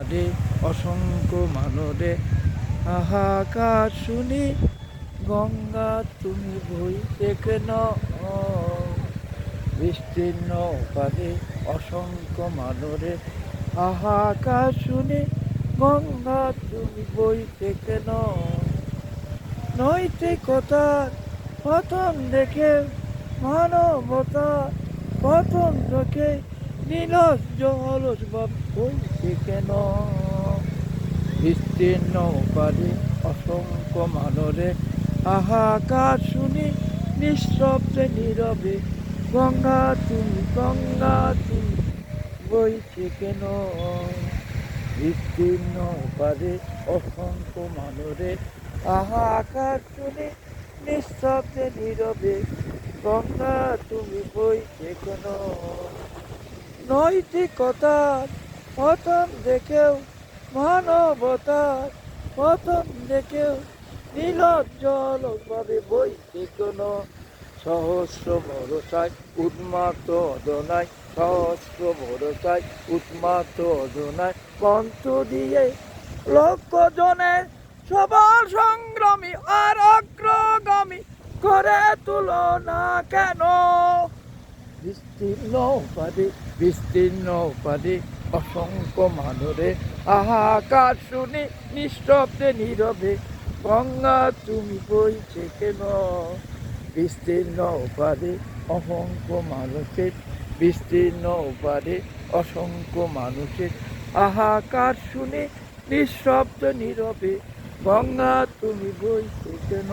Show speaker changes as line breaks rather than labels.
মানরে, অসংখ্য মানরে, হাহাকার শুনি গঙ্গা তুমি বইতে কেন? বিস্তীর্ণ পারে অসংখ্য মানরে, হাহাকার শুনি গঙ্গা তুমি বইতে কেন? নৈতিকতার পতন দেখে, মানবতার পতন দেখে নিলজ্জ অলস ভাব বইতে কেন? বিস্তীর্ণ পারে অসংখ্য মানরে, হাহাকার শুনি নিঃশব্দে নীরবে গঙ্গা তুমি বইছে কেন? বিস্তীর্ণ পারে অসংখ্য মানরে, হাহাকার শুনি নিঃশব্দে নীরবে গঙ্গা তুমি বইছে কেন? নৈতিকতার পতন দেখেও, মানবতার পতন দেখেও নিলজ্জ ভাবে বইতে কেন? সহস্র ভরসায় উন্মাত্ত অদনায়, সহস্র ভরসায় উন্মাত্ত অদনায় কণ্ঠ দিয়ে লক্ষ জনের সবল সংগ্রামী আর অগ্রগামী করে তুলনা কেন? বিস্তীর্ণ পারে অসংখ্য মানরে, হাহাকার শুনি নিঃশব্দে নীরবে গঙ্গা তুমি বইছে কেন? বিস্তীর্ণ পারে অসংখ্য মানুষের, বিস্তীর্ণ পারে অসংখ্য মানুষের, হাহাকার শুনে নিঃশব্দ নীরবে গঙ্গা তুমি বইছে কেন?